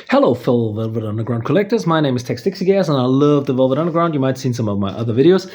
Hello fellow Velvet Underground collectors, my name is Tex Dixigas and I love the Velvet Underground. You might have seen some of my other videos.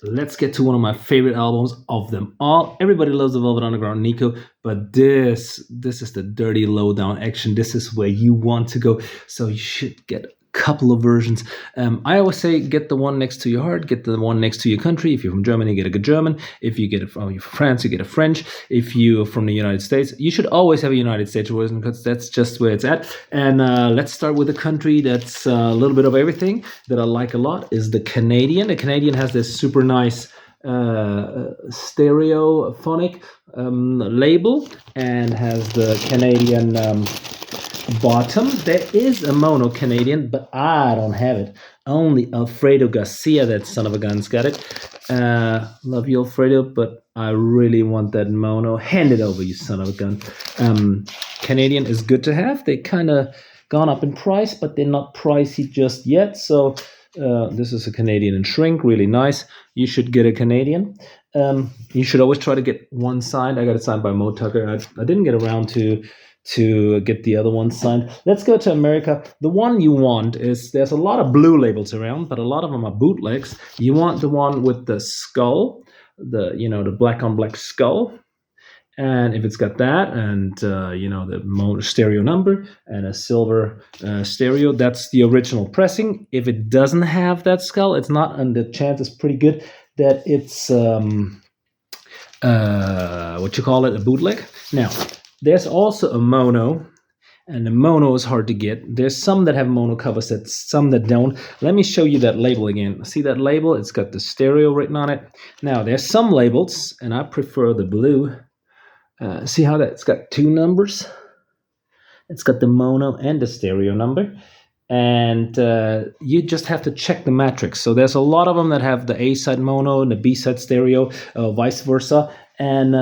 Let's get to one of my favorite albums of them all. Everybody loves the Velvet Underground, Nico, but this is the dirty lowdown action. This is where you want to go, so you should get a couple of versions. I always say get the one next to your heart, get the one next to your country. If you're from Germany, get a good German. If you get it from France, you get a French. If you're from the United States, you should always have a United States version because that's just where it's at. And let's start with a country that's a little bit of everything that I like a lot is the Canadian. The Canadian has this super nice stereophonic label and has the Canadian bottom. There is a mono Canadian, but I don't have it. Only Alfredo Garcia, that son of a gun's got it. Love you, Alfredo, but I really want that mono. Hand it over, you son of a gun. Canadian is good to have. They kind of gone up in price, but they're not pricey just yet. So this is a Canadian in shrink, really nice. You should get a Canadian. You should always try to get one signed. I got it signed by Mo Tucker. I didn't get around to get the other one signed. Let's go to America. The one you want is, there's a lot of blue labels around, but a lot of them are bootlegs. You want the one with the skull, the black on black skull. And if it's got that and, the stereo number and a silver stereo, that's the original pressing. If it doesn't have that skull, it's not, and the chance is pretty good that it's, a bootleg. Now, there's also a mono, and the mono is hard to get. There's some that have mono cover sets, some that don't. Let me show you that label again. See that label? It's got the stereo written on it. Now, there's some labels, and I prefer the blue. See how that's got two numbers? It's got the mono and the stereo number. And you just have to check the matrix. So there's a lot of them that have the A side mono and the B side stereo, vice versa. And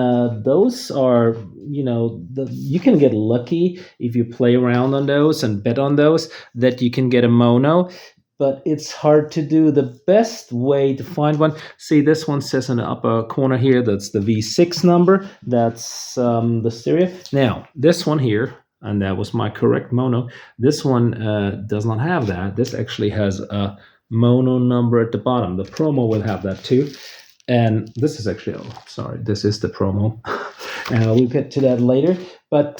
those are, you can get lucky if you play around on those and bet on those that you can get a mono. But it's hard to do. The best way to find one, see this one says in the upper corner here, that's the V6 number. That's the stereo. Now, this one here, and that was my correct mono. This one does not have that. This actually has a mono number at the bottom. The promo will have that too. And this is actually, this is the promo. And we'll get to that later. But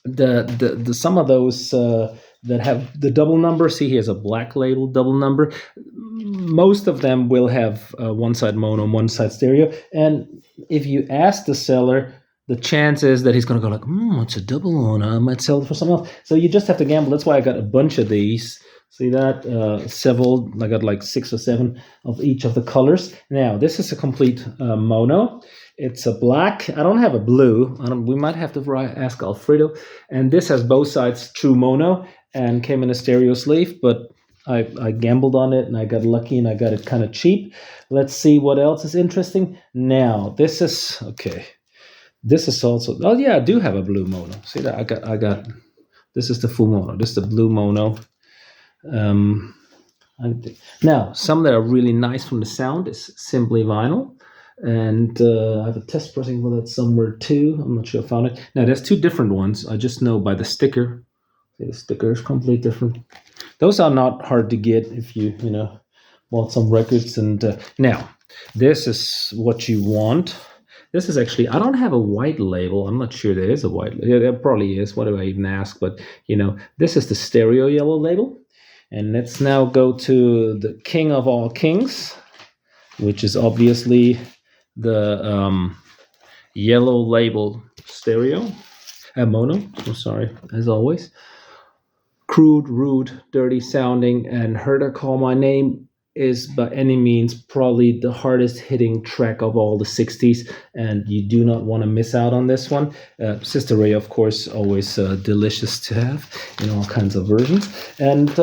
the some of those that have the double number, see here's a black label double number. Most of them will have one side mono, one side stereo. And if you ask the seller, the chance is that he's going to go like, it's a double mono. I might sell it for something else. So you just have to gamble. That's why I got a bunch of these. See that? Several. I got like 6 or 7 of each of the colors. Now, this is a complete mono. It's a black. I don't have a blue. We might have to ask Alfredo. And this has both sides true mono and came in a stereo sleeve. But I gambled on it and I got lucky and I got it kind of cheap. Let's see what else is interesting. Now, this is, okay. This is also, oh yeah, I do have a blue mono. See that? I got, this is the full mono. This is the blue mono. Now, some that are really nice from the sound is simply vinyl. And I have a test pressing for that somewhere too. I'm not sure I found it. Now, there's 2 different ones. I just know by the sticker. See, the sticker is completely different. Those are not hard to get if you, want some records. And now, this is what you want. This is actually, I don't have a white label. I'm not sure there is a white label. Yeah, there probably is. What do I even ask? But, this is the stereo yellow label. And let's now go to the king of all kings, which is obviously the yellow label stereo. Mono, I'm sorry, as always. Crude, rude, dirty sounding, and Heard Her Call My Name is by any means probably the hardest hitting track of all the 60s, and you do not want to miss out on this one. Sister Ray, of course, always delicious to have in all kinds of versions. And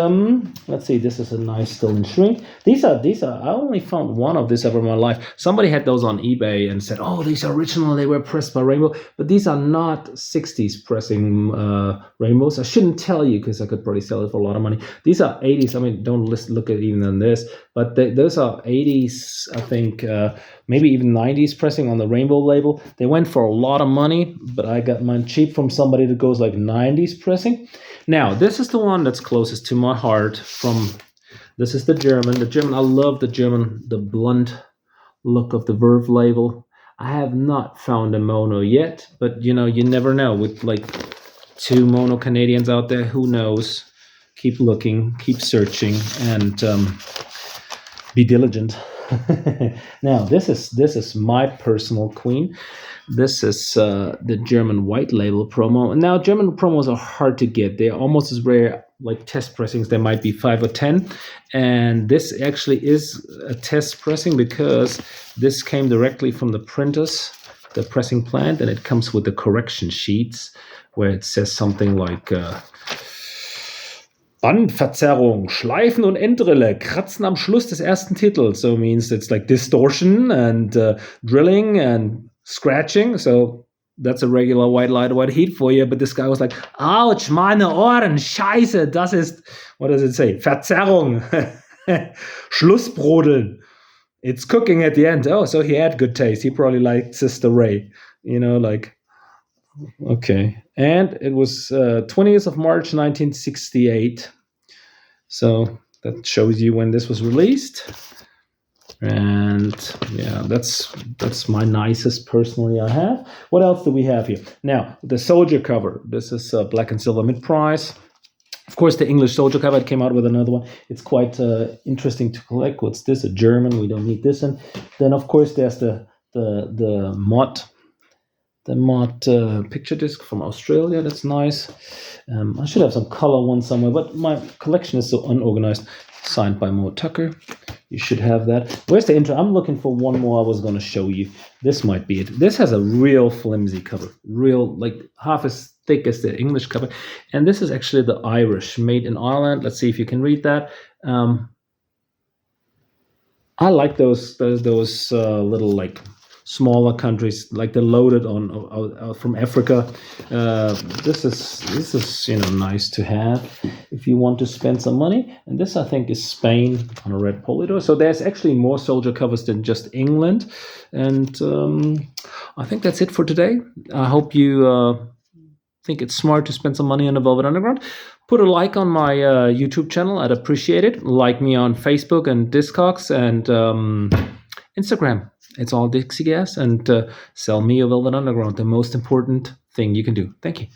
let's see, this is a nice still in shrink. These are I only found one of this ever in my life. Somebody had those on eBay and said, oh, these are original, they were pressed by Rainbow, but these are not 60s pressing Rainbows. I shouldn't tell you because I could probably sell it for a lot of money. These are 80s. I mean, don't look at even on this. But those are 80s, I think, maybe even 90s pressing on the Rainbow label. They went for a lot of money, but I got mine cheap from somebody that goes like 90s pressing. Now, this is the one that's closest to my heart. This is the German. The German, I love the German, the blunt look of the Verve label. I have not found a mono yet, but you never know. With like two mono Canadians out there, who knows? Keep looking, keep searching, and be diligent. Now, this is my personal queen. This is the German white label promo. And now German promos are hard to get. They're almost as rare like test pressings. There might be 5 or 10. And this actually is a test pressing because this came directly from the printers, the pressing plant, and it comes with the correction sheets where it says something like Bandverzerrung, Schleifen und Endrille kratzen am Schluss des ersten Titels. So it means it's like distortion and drilling and scratching. So that's a regular white light, white heat for you. But this guy was like, ouch, meine Ohren, scheiße, das ist, what does it say? Verzerrung, Schlussbrodeln. It's cooking at the end. Oh, so he had good taste. He probably liked Sister Ray, okay. And it was 20th of March, 1968. So that shows you when this was released. And yeah, that's my nicest personally I have. What else do we have here? Now, the Soldier cover. This is black and silver mid-price. Of course, the English Soldier cover, it came out with another one. It's quite interesting to collect. What's this? A German. We don't need this. And then, of course, there's the mod. The mod picture disc from Australia. That's nice. I should have some color one somewhere, but my collection is so unorganized. Signed by Mo Tucker. You should have that. Where's the intro? I'm looking for one more I was going to show you. This might be it. This has a real flimsy cover. Real, like half as thick as the English cover. And this is actually the Irish, made in Ireland. Let's see if you can read that. I like those little like smaller countries, like the loaded on from Africa. This is nice to have if you want to spend some money. And this, I think, is Spain on a red polydor. So there's actually more Soldier covers than just England. And I think that's it for today. I hope you think it's smart to spend some money on the Velvet Underground. Put a like on my YouTube channel. I'd appreciate it. Like me on Facebook and Discogs and Instagram. It's all Dixigas, and sell me a Velvet Underground, the most important thing you can do. Thank you.